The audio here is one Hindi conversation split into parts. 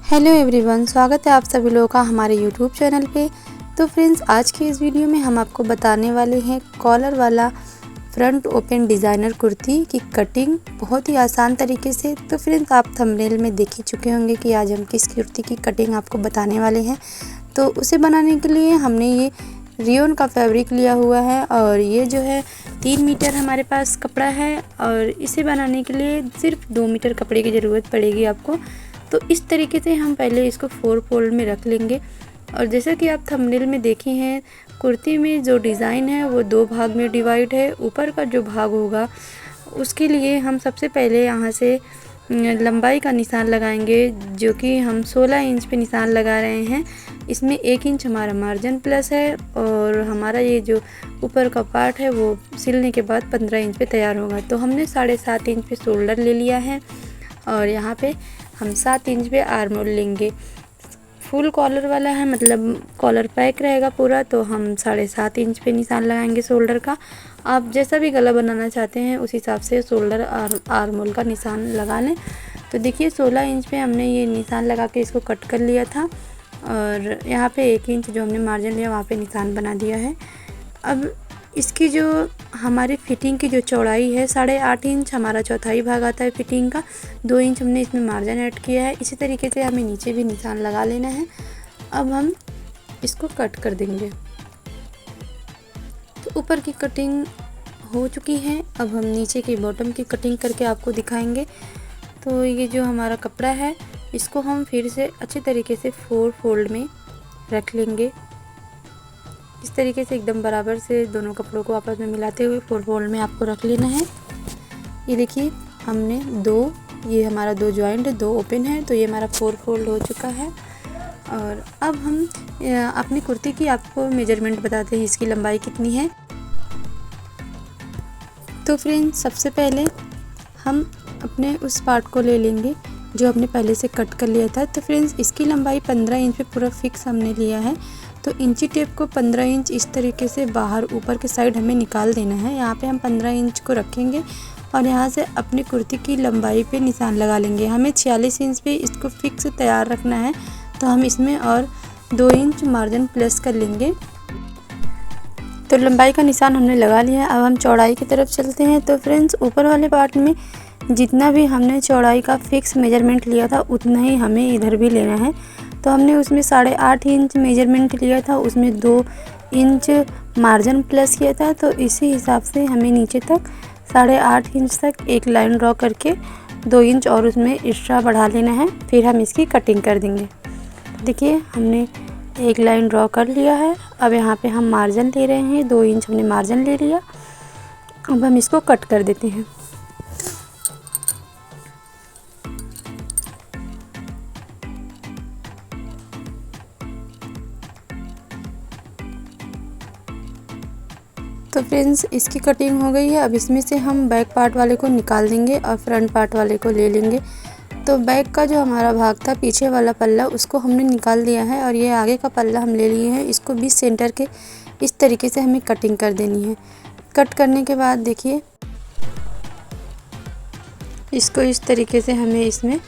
हेलो एवरीवन, स्वागत है आप सभी लोगों का हमारे यूट्यूब चैनल पे। तो फ्रेंड्स, आज की इस वीडियो में हम आपको बताने वाले हैं कॉलर वाला फ्रंट ओपन डिज़ाइनर कुर्ती की कटिंग बहुत ही आसान तरीके से। तो फ्रेंड्स, आप थंबनेल में देख ही चुके होंगे कि आज हम किस कुर्ती की कटिंग आपको बताने वाले हैं। तो उसे बनाने के लिए हमने ये रियोन का फैब्रिक लिया हुआ है और ये जो है 3 मीटर हमारे पास कपड़ा है और इसे बनाने के लिए सिर्फ 2 मीटर कपड़े की ज़रूरत पड़ेगी आपको। तो इस तरीके से हम पहले इसको 4 फोल्ड में रख लेंगे। और जैसा कि आप थंबनेल में देखे हैं, कुर्ती में जो डिज़ाइन है वो 2 भाग में डिवाइड है। ऊपर का जो भाग होगा उसके लिए हम सबसे पहले यहाँ से लंबाई का निशान लगाएंगे, जो कि हम 16 इंच पे निशान लगा रहे हैं। इसमें 1 इंच हमारा मार्जिन प्लस है और हमारा ये जो ऊपर का पार्ट है वो सिलने के बाद 15 इंच पे तैयार होगा। तो हमने 7.5 इंच पे शोल्डर ले लिया है और यहाँ पे हम 7 इंच पे आर्म होल लेंगे। फुल कॉलर वाला है, मतलब कॉलर पैक रहेगा पूरा, तो हम 7.5 इंच पे निशान लगाएंगे शोल्डर का। आप जैसा भी गला बनाना चाहते हैं उस हिसाब से शोल्डर आर्म होल का निशान लगा लें। तो देखिए 16 इंच पे हमने ये निशान लगा के इसको कट कर लिया था और यहाँ पे 1 इंच जो हमने मार्जिन लिया वहाँ पे निशान बना दिया है। अब इसकी जो हमारी फिटिंग की जो चौड़ाई है 8.5 इंच हमारा चौथाई भाग आता है फिटिंग का। 2 इंच हमने इसमें मार्जिन ऐड किया है। इसी तरीके से हमें नीचे भी निशान लगा लेना है। अब हम इसको कट कर देंगे। तो ऊपर की कटिंग हो चुकी है, अब हम नीचे की बॉटम की कटिंग करके आपको दिखाएंगे। तो ये जो हमारा कपड़ा है इसको हम फिर से अच्छे तरीके से 4 फोल्ड में रख लेंगे। इस तरीके से एकदम बराबर से दोनों कपड़ों को आपस में मिलाते हुए 4 फोल्ड में आपको रख लेना है। ये देखिए हमने ये हमारा 2 जॉइंट है, 2 ओपन है, तो ये हमारा 4 फोल्ड हो चुका है। और अब हम अपनी कुर्ती की आपको मेजरमेंट बताते हैं, इसकी लंबाई कितनी है। तो फ्रेंड्स, सबसे पहले हम अपने उस पार्ट को ले लेंगे जो हमने पहले से कट कर लिया था। तो फ्रेंड्स, इसकी लंबाई 15 इंच पे पूरा फिक्स हमने लिया है। तो इंची टेप को 15 इंच इस तरीके से बाहर ऊपर के साइड हमें निकाल देना है। यहाँ पे हम 15 इंच को रखेंगे और यहाँ से अपनी कुर्ती की लंबाई पे निशान लगा लेंगे। हमें 46 इंच पे इसको फिक्स तैयार रखना है, तो हम इसमें और 2 इंच मार्जिन प्लस कर लेंगे। तो लंबाई का निशान हमने लगा लिया है। अब हम चौड़ाई की तरफ चलते हैं। तो फ्रेंड्स, ऊपर वाले पार्ट में जितना भी हमने चौड़ाई का फिक्स मेजरमेंट लिया था उतना ही हमें इधर भी लेना है। तो हमने उसमें 8.5 इंच मेजरमेंट लिया था, उसमें 2 इंच मार्जिन प्लस किया था। तो इसी हिसाब से हमें नीचे तक 8.5 इंच तक एक लाइन ड्रॉ करके 2 इंच और उसमें एक्स्ट्रा बढ़ा लेना है। फिर हम इसकी कटिंग कर देंगे। देखिए हमने एक लाइन ड्रॉ कर लिया है। अब यहाँ पे हम मार्जिन ले रहे हैं, 2 इंच हमने मार्जिन ले लिया। अब हम इसको कट कर देते हैं। तो फ्रेंड्स, इसकी कटिंग हो गई है। अब इसमें से हम बैक पार्ट वाले को निकाल देंगे और फ्रंट पार्ट वाले को ले लेंगे। तो बैक का जो हमारा भाग था, पीछे वाला पल्ला, उसको हमने निकाल दिया है और ये आगे का पल्ला हम ले लिए हैं। इसको भी सेंटर के इस तरीके से हमें कटिंग कर देनी है। कट करने के बाद देखिए इसको इस तरीके से हमें इसमें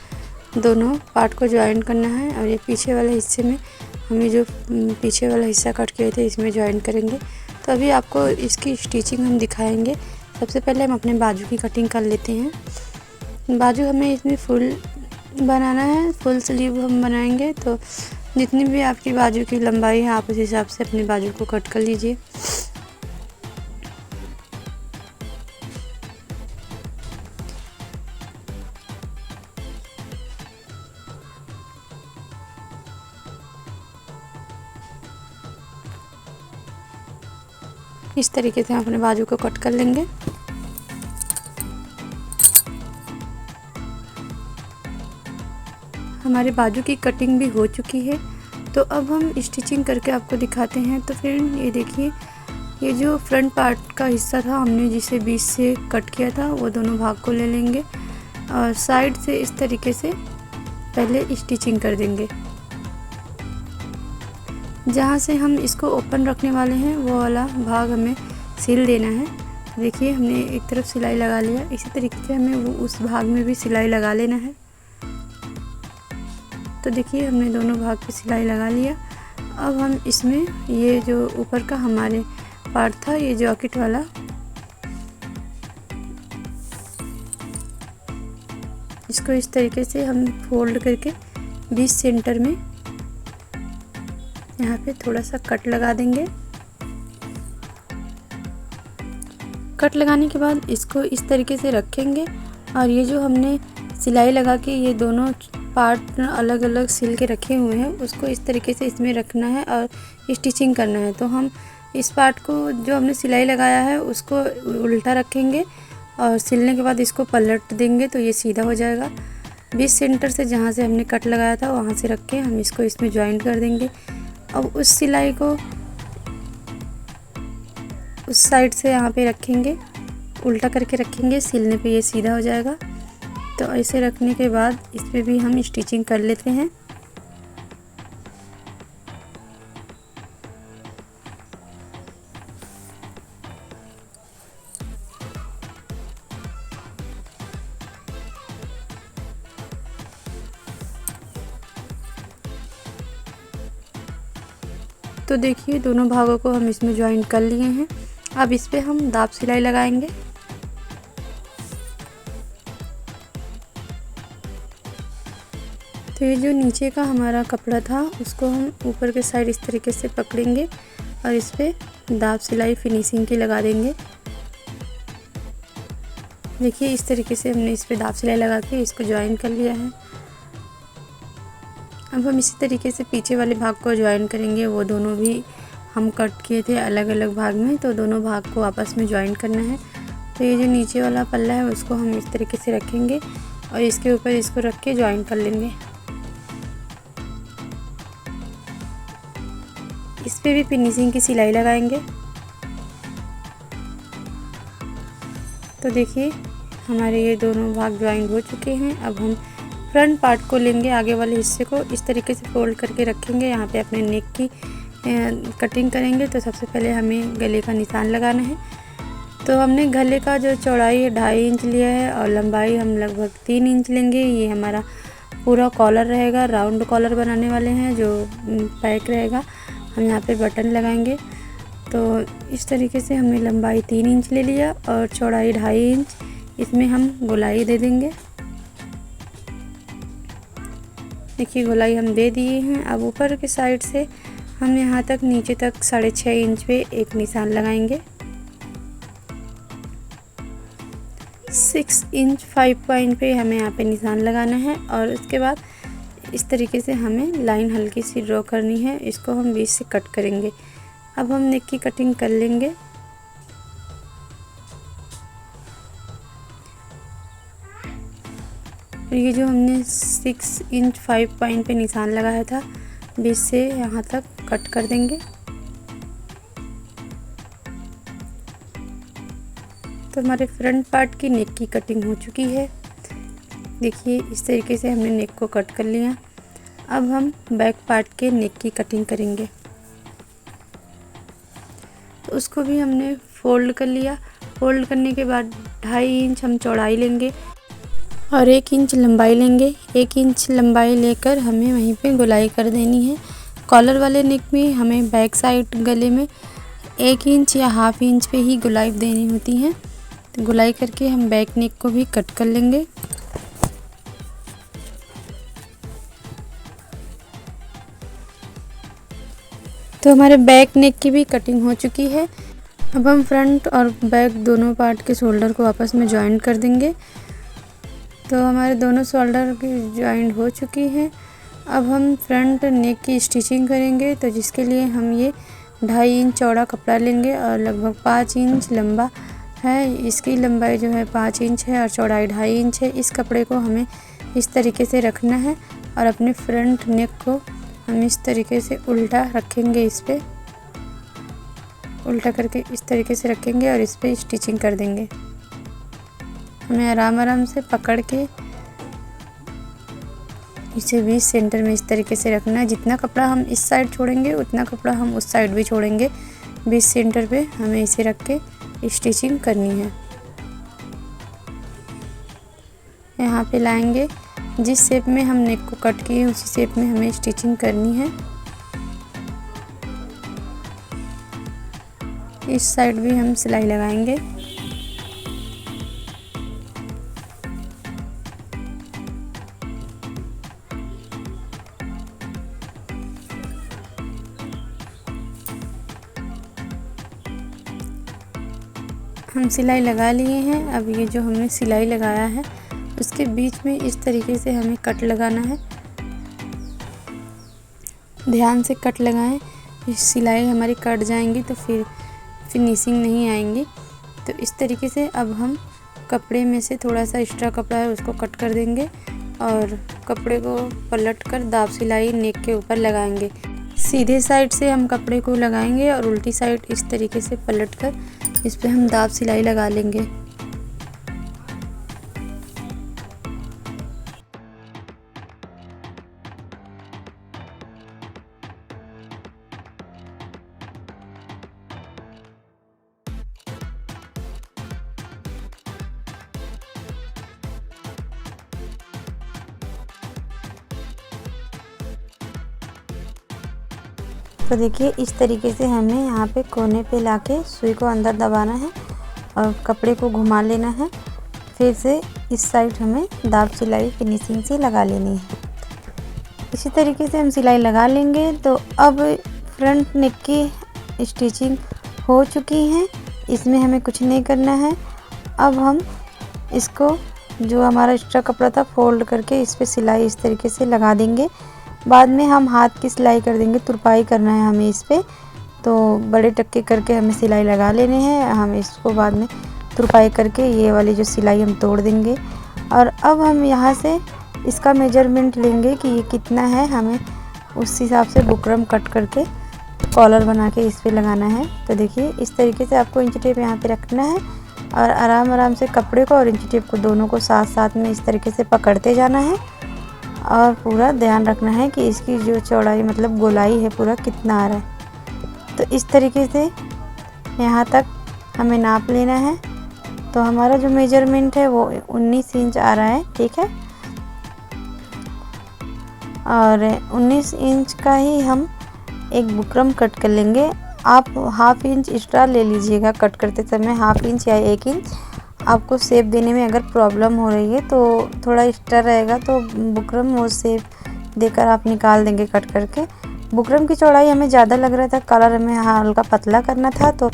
दोनों पार्ट को ज्वाइन करना है और ये पीछे वाले हिस्से में हमें जो पीछे वाला हिस्सा कट किए थे इसमें ज्वाइन करेंगे। तो अभी आपको इसकी स्टिचिंग हम दिखाएंगे। सबसे पहले हम अपने बाजू की कटिंग कर लेते हैं। बाजू हमें इसमें फुल बनाना है, फुल स्लीव हम बनाएंगे। तो जितनी भी आपकी बाजू की लंबाई है आप उस हिसाब से अपने बाजू को कट कर लीजिए। इस तरीके से हम अपने बाजू को कट कर लेंगे। हमारे बाजू की कटिंग भी हो चुकी है। तो अब हम स्टिचिंग करके आपको दिखाते हैं। तो फ्रेंड, ये देखिए, ये जो फ्रंट पार्ट का हिस्सा था हमने जिसे बीच से कट किया था, वो दोनों भाग को ले लेंगे और साइड से इस तरीके से पहले स्टिचिंग कर देंगे। जहाँ से हम इसको ओपन रखने वाले हैं वो वाला भाग हमें सिल देना है। देखिए हमने एक तरफ सिलाई लगा लिया, इसी तरीके से हमें वो उस भाग में भी सिलाई लगा लेना है। तो देखिए हमने दोनों भाग पे सिलाई लगा लिया। अब हम इसमें ये जो ऊपर का हमारे पार्ट था, ये जॉकेट वाला, इसको इस तरीके से हम फोल्ड करके बीच सेंटर में यहाँ पे थोड़ा सा कट लगा देंगे। कट लगाने के बाद इसको इस तरीके से रखेंगे और ये जो हमने सिलाई लगा के ये दोनों पार्ट अलग अलग सिल के रखे हुए हैं, उसको इस तरीके से इसमें रखना है और स्टिचिंग करना है। तो हम इस पार्ट को जो हमने सिलाई लगाया है उसको उल्टा रखेंगे और सिलने के बाद इसको पलट देंगे तो ये सीधा हो जाएगा। बीच सेंटर से जहाँ से हमने कट लगाया था वहाँ से रख के हम इसको इसमें जॉइंट कर देंगे। अब उस सिलाई को उस साइड से यहाँ पे रखेंगे, उल्टा करके रखेंगे, सिलने पे ये सीधा हो जाएगा। तो ऐसे रखने के बाद इस पे भी हम स्टिचिंग कर लेते हैं। तो देखिए दोनों भागों को हम इसमें ज्वाइन कर लिए हैं। अब इस पे हम दाब सिलाई लगाएंगे। तो ये जो नीचे का हमारा कपड़ा था उसको हम ऊपर के साइड इस तरीके से पकड़ेंगे और इस पे दाब सिलाई फिनिशिंग की लगा देंगे। देखिए इस तरीके से हमने इस पे दाब सिलाई लगा के इसको ज्वाइन कर लिया है। अब हम इसी तरीके से पीछे वाले भाग को ज्वाइन करेंगे। वो दोनों भी हम कट किए थे अलग अलग भाग में, तो दोनों भाग को आपस में ज्वाइन करना है। तो ये जो नीचे वाला पल्ला है उसको हम इस तरीके से रखेंगे और इसके ऊपर इसको रख के ज्वाइन कर लेंगे। इस पे भी फिनिशिंग की सिलाई लगाएंगे। तो देखिए हमारे ये दोनों भाग ज्वाइन हो चुके हैं। अब हम फ्रंट पार्ट को लेंगे, आगे वाले हिस्से को इस तरीके से फोल्ड करके रखेंगे। यहाँ पे अपने नेक की कटिंग करेंगे। तो सबसे पहले हमें गले का निशान लगाना है। तो हमने गले का जो चौड़ाई है 2.5 इंच लिया है और लंबाई हम लगभग 3 इंच लेंगे। ये हमारा पूरा कॉलर रहेगा, राउंड कॉलर बनाने वाले हैं जो पैक रहेगा। हम यहाँ पे बटन लगाएंगे। तो इस तरीके से हमने लंबाई 3 इंच ले लिया और चौड़ाई 2.5 इंच, इसमें हम गोलाई दे देंगे। देखिए गोलाई हम दे दिए हैं। अब ऊपर के साइड से हम यहाँ तक नीचे तक 6.5 इंच पे एक निशान लगाएंगे। 6 इंच 5 पॉइंट पे हमें यहाँ पे निशान लगाना है और उसके बाद इस तरीके से हमें लाइन हल्की सी ड्रॉ करनी है। इसको हम बीच से कट करेंगे। अब हम नेक की कटिंग कर लेंगे। ये जो हमने 6 इंच 5 पॉइंट पे निशान लगाया था बीच से यहाँ तक कट कर देंगे। तो हमारे फ्रंट पार्ट की नेक की कटिंग हो चुकी है। देखिए इस तरीके से हमने नेक को कट कर लिया। अब हम बैक पार्ट के नेक की कटिंग करेंगे। तो उसको भी हमने फोल्ड कर लिया। फोल्ड करने के बाद 2.5 इंच हम चौड़ाई लेंगे और 1 इंच लंबाई लेंगे। 1 इंच लंबाई लेकर हमें वहीं पे गोलाई कर देनी है। कॉलर वाले नेक में हमें बैक साइड गले में 1 इंच या ½ इंच पे ही गोलाई देनी होती है। तो गोलाई करके हम बैक नेक को भी कट कर लेंगे। तो हमारे बैक नेक की भी कटिंग हो चुकी है। अब हम फ्रंट और बैक दोनों पार्ट के शोल्डर को आपस में जॉइंट कर देंगे। तो हमारे दोनों शोल्डर की जॉइंट हो चुकी है। अब हम फ्रंट नेक की स्टिचिंग करेंगे। तो जिसके लिए हम ये 2.5 इंच चौड़ा कपड़ा लेंगे और लगभग 5 इंच लंबा है। इसकी लंबाई जो है 5 इंच है और चौड़ाई 2.5 इंच है। इस कपड़े को हमें इस तरीके से रखना है और अपने फ्रंट नेक को हम इस तरीके से उल्टा रखेंगे। इस पे उल्टा करके इस तरीके से रखेंगे और इस पे स्टिचिंग कर देंगे। हमें आराम आराम से पकड़ के इसे बीच सेंटर में इस तरीके से रखना है। जितना कपड़ा हम इस साइड छोड़ेंगे उतना कपड़ा हम उस साइड भी छोड़ेंगे। बीच सेंटर पे हमें इसे रख के स्टिचिंग करनी है। यहाँ पे लाएंगे जिस शेप में हम नेक को कट किए उसी शेप में हमें स्टिचिंग करनी है। इस साइड भी हम सिलाई लगाएंगे। हम सिलाई लगा लिए हैं। अब ये जो हमने सिलाई लगाया है उसके बीच में इस तरीके से हमें कट लगाना है। ध्यान से कट लगाएं, इस सिलाई हमारी कट जाएंगी तो फिर फिनिशिंग नहीं आएंगी। तो इस तरीके से अब हम कपड़े में से थोड़ा सा एक्स्ट्रा कपड़ा है उसको कट कर देंगे और कपड़े को पलट कर दाब सिलाई नेक के ऊपर लगाएंगे। सीधे साइड से हम कपड़े को लगाएंगे और उल्टी साइड इस तरीके से पलट कर इस पे हम दाब सिलाई लगा लेंगे। तो देखिए इस तरीके से हमें यहाँ पे कोने पे लाके सुई को अंदर दबाना है और कपड़े को घुमा लेना है। फिर से इस साइड हमें दाब सिलाई फिनिशिंग से लगा लेनी है। इसी तरीके से हम सिलाई लगा लेंगे। तो अब फ्रंट नेक की स्टिचिंग हो चुकी है, इसमें हमें कुछ नहीं करना है। अब हम इसको जो हमारा एक्स्ट्रा कपड़ा था फोल्ड करके इस पर सिलाई इस तरीके से लगा देंगे। बाद में हम हाथ की सिलाई कर देंगे, तुरपाई करना है हमें इस पे। तो बड़े टक्के करके हमें सिलाई लगा लेने हैं। हम इसको बाद में तुरपाई करके ये वाली जो सिलाई हम तोड़ देंगे। और अब हम यहाँ से इसका मेजरमेंट लेंगे कि ये कितना है, हमें उस हिसाब से बुकरम कट करके कॉलर बना के इस पे लगाना है। तो देखिए इस तरीके से आपको इंची टेप यहाँ पे रखना है और आराम आराम से कपड़े को और इंची टेप को दोनों को साथ साथ में इस तरीके से पकड़ते जाना है। और पूरा ध्यान रखना है कि इसकी जो चौड़ाई मतलब गोलाई है पूरा कितना आ रहा है। तो इस तरीके से यहाँ तक हमें नाप लेना है। तो हमारा जो मेजरमेंट है वो 19 इंच आ रहा है, ठीक है। और 19 इंच का ही हम एक बुकरम कट कर लेंगे। आप हाफ इंच एक्स्ट्रा ले लीजिएगा कट करते समय, हाफ इंच या 1 इंच। आपको शेप देने में अगर प्रॉब्लम हो रही है तो थोड़ा एक्स्ट्रा रहेगा तो बुकरम वो शेप देकर आप निकाल देंगे कट करके। बुकरम की चौड़ाई हमें ज़्यादा लग रहा था, कलर हमें हल्का पतला करना था, तो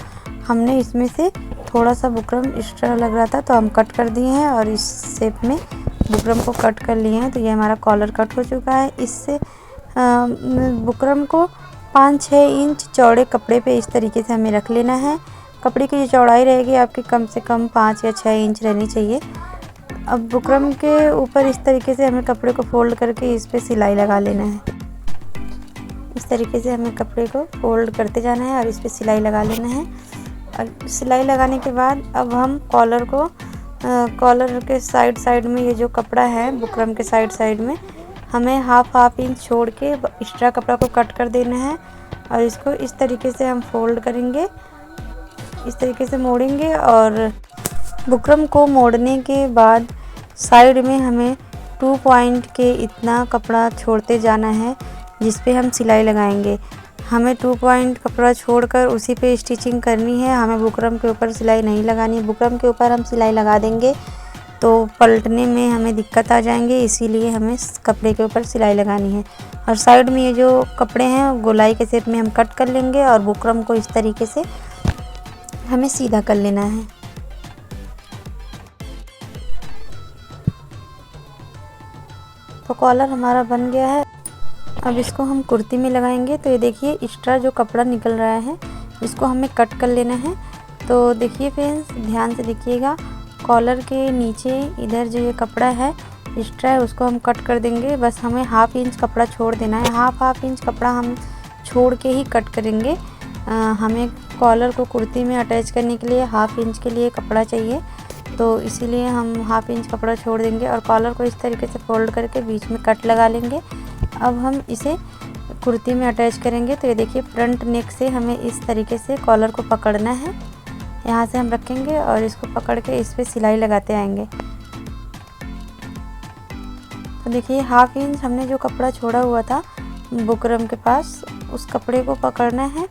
हमने इसमें से थोड़ा सा बुकरम एक्स्ट्रा लग रहा था तो हम कट कर दिए हैं और इस शेप में बुकरम को कट कर लिए हैं। तो ये हमारा कॉलर कट हो चुका है। इससे बुकरम को 5-6 इंच चौड़े कपड़े पे इस तरीके से हमें रख लेना है। कपड़े की जो चौड़ाई रहेगी आपकी कम से कम 5 या 6 इंच रहनी चाहिए। अब बुकरम के ऊपर इस तरीके से हमें कपड़े को फोल्ड करके इस पे सिलाई लगा लेना है। इस तरीके से हमें कपड़े को फोल्ड करते जाना है और इस पे सिलाई लगा लेना है। और सिलाई लगाने के बाद अब हम कॉलर को कॉलर के साइड में ये जो कपड़ा है बुकरम के साइड में हमें हाफ इंच छोड़ के एक्स्ट्रा कपड़ा को कट कर देना है। और इसको इस तरीके से हम फोल्ड करेंगे, इस तरीके से मोड़ेंगे। और बुकरम को मोड़ने के बाद साइड में हमें 2 पॉइंट के इतना कपड़ा छोड़ते जाना है जिस पे हम सिलाई लगाएंगे। हमें 2 पॉइंट कपड़ा छोड़कर उसी पे स्टिचिंग करनी है। हमें बुकरम के ऊपर सिलाई नहीं लगानी। बुकरम के ऊपर हम सिलाई लगा देंगे तो पलटने में हमें दिक्कत आ जाएंगे, इसीलिए हमें कपड़े के ऊपर सिलाई लगानी है। और साइड में ये जो कपड़े हैं गोलाई के शेप में हम कट कर लेंगे और बुकरम को इस तरीके से हमें सीधा कर लेना है। तो कॉलर हमारा बन गया है। अब इसको हम कुर्ती में लगाएंगे। तो ये देखिए एक्स्ट्रा जो कपड़ा निकल रहा है इसको हमें कट कर लेना है। तो देखिए फ्रेंड्स ध्यान से देखिएगा, कॉलर के नीचे इधर जो ये कपड़ा है एक्स्ट्रा है उसको हम कट कर देंगे। बस हमें हाफ इंच कपड़ा छोड़ देना है। हाफ इंच कपड़ा हम छोड़ के ही कट करेंगे। हमें कॉलर को कुर्ती में अटैच करने के लिए हाफ इंच के लिए कपड़ा चाहिए, तो इसीलिए हम हाफ इंच कपड़ा छोड़ देंगे और कॉलर को इस तरीके से फोल्ड करके बीच में कट लगा लेंगे। अब हम इसे कुर्ती में अटैच करेंगे। तो ये देखिए फ्रंट नेक से हमें इस तरीके से कॉलर को पकड़ना है। यहाँ से हम रखेंगे और इसको पकड़ के इस पे सिलाई लगाते आएंगे। तो देखिए 1/2 इंच हमने जो कपड़ा छोड़ा हुआ था बुकरम के पास, उस कपड़े को पकड़ना है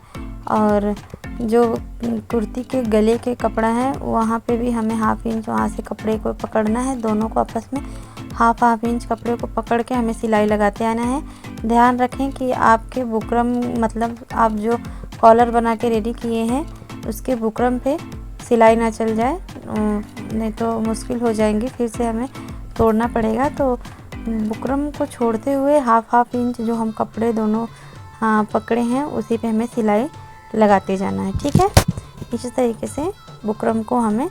और जो कुर्ती के गले के कपड़ा है वहाँ पे भी हमें 1/2 इंच वहाँ से कपड़े को पकड़ना है। दोनों को आपस में 1/2 इंच कपड़े को पकड़ के हमें सिलाई लगाते आना है। ध्यान रखें कि आपके बुकरम मतलब आप जो कॉलर बना के रेडी किए हैं उसके बुकरम पे सिलाई ना चल जाए, नहीं तो मुश्किल हो जाएंगी, फिर से हमें तोड़ना पड़ेगा। तो बुकरम को छोड़ते हुए 1/2 इंच जो हम कपड़े दोनों पकड़े हैं उसी पे हमें सिलाई लगाते जाना है। ठीक है, इसी तरीके से बुकरम को हमें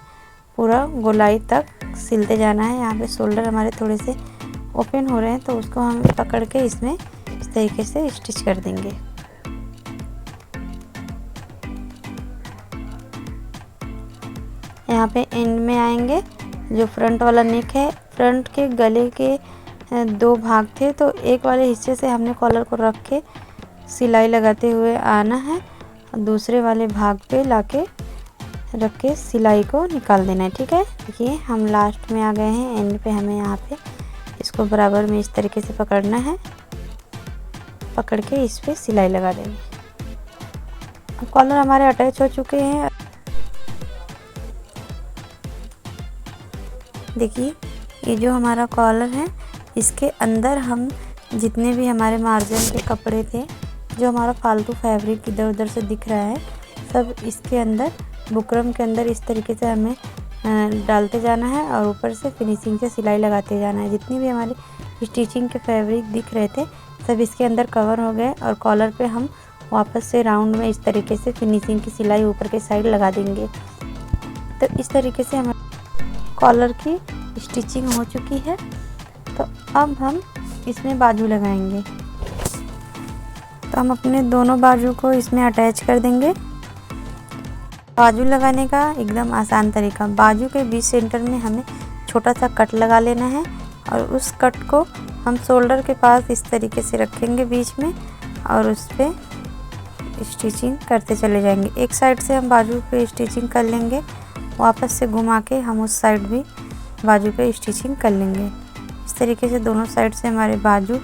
पूरा गोलाई तक सिलते जाना है। यहाँ पे शोल्डर हमारे थोड़े से ओपन हो रहे हैं तो उसको हम पकड़ के इसमें इस तरीके से स्टिच कर देंगे। यहाँ पे एंड में आएंगे, जो फ्रंट वाला नेक है, फ्रंट के गले के 2 भाग थे तो एक वाले हिस्से से हमने कॉलर को रख के सिलाई लगाते हुए आना है और दूसरे वाले भाग पे लाके रख के सिलाई को निकाल देना है। ठीक है, देखिए हम लास्ट में आ गए हैं, एंड पे हमें यहाँ पे इसको बराबर में इस तरीके से पकड़ना है, पकड़ के इस पे सिलाई लगा देंगे। अब कॉलर हमारे अटैच हो चुके हैं। देखिए ये जो हमारा कॉलर है इसके अंदर हम जितने भी हमारे मार्जिन के कपड़े थे, जो हमारा फालतू फैब्रिक इधर उधर से दिख रहा है, सब इसके अंदर बुकरम के अंदर इस तरीके से हमें डालते जाना है और ऊपर से फिनिशिंग से सिलाई लगाते जाना है। जितनी भी हमारी स्टिचिंग के फैब्रिक दिख रहे थे सब इसके अंदर कवर हो गए और कॉलर पे हम वापस से राउंड में इस तरीके से फिनिशिंग की सिलाई ऊपर के साइड लगा देंगे। तो इस तरीके से हमारे कॉलर की स्टिचिंग हो चुकी है। तो अब हम इसमें बाजू लगाएंगे। तो हम अपने दोनों बाजू को इसमें अटैच कर देंगे। बाजू लगाने का एकदम आसान तरीका, बाजू के बीच सेंटर में हमें छोटा सा कट लगा लेना है और उस कट को हम शोल्डर के पास इस तरीके से रखेंगे बीच में और उस पर स्टिचिंग करते चले जाएंगे। एक साइड से हम बाजू पे स्टिचिंग कर लेंगे, वापस से घुमा के हम उस साइड भी बाजू पे स्टिचिंग कर लेंगे। इस तरीके से दोनों साइड से हमारे बाजू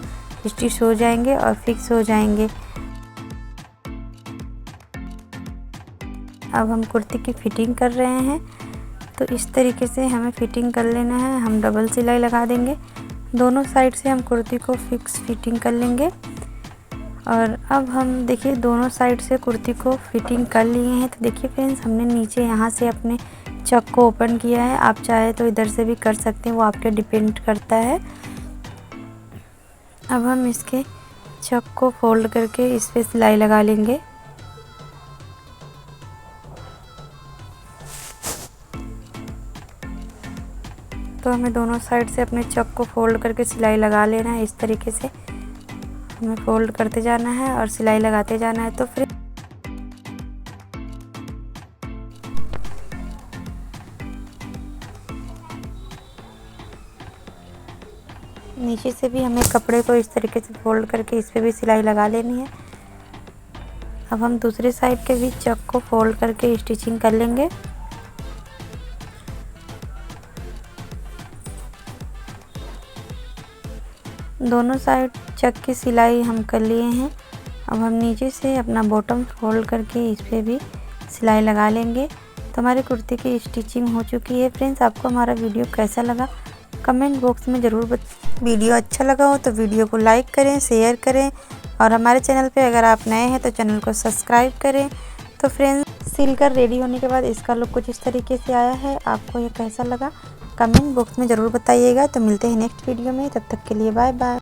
स्टिच हो जाएंगे और फिक्स हो जाएंगे। अब हम कुर्ती की फिटिंग कर रहे हैं, तो इस तरीके से हमें फिटिंग कर लेना है। हम डबल सिलाई लगा देंगे, दोनों साइड से हम कुर्ती को फिक्स फिटिंग कर लेंगे। और अब हम देखिए दोनों साइड से कुर्ती को फिटिंग कर लिए हैं। तो देखिए फ्रेंड्स, हमने नीचे यहाँ से अपने चक को ओपन किया है, आप चाहे तो इधर से भी कर सकते हैं, वो आपके डिपेंड करता है। अब हम इसके चक को फोल्ड करके इस पे सिलाई लगा लेंगे। तो हमें दोनों साइड से अपने चक को फोल्ड करके सिलाई लगा लेना है। इस तरीके से हमें फोल्ड करते जाना है और सिलाई लगाते जाना है। तो फिर नीचे से भी हमें कपड़े को इस तरीके से फोल्ड करके इस पे भी सिलाई लगा लेनी है। अब हम दूसरे साइड के भी चक को फोल्ड करके स्टिचिंग कर लेंगे। दोनों साइड चक की सिलाई हम कर लिए हैं। अब हम नीचे से अपना बॉटम फोल्ड करके इस पे भी सिलाई लगा लेंगे। तो हमारी कुर्ती की स्टिचिंग हो चुकी है। फ्रेंड्स, आपको हमारा वीडियो कैसा लगा कमेंट बॉक्स में ज़रूर वीडियो अच्छा लगा हो तो वीडियो को लाइक करें, शेयर करें और हमारे चैनल पे अगर आप नए हैं तो चैनल को सब्सक्राइब करें। तो फ्रेंड्स, सिलकर रेडी होने के बाद इसका लुक कुछ इस तरीके से आया है। आपको ये कैसा लगा कमेंट बॉक्स में ज़रूर बताइएगा। तो मिलते हैं नेक्स्ट वीडियो में, तब तक के लिए बाय बाय।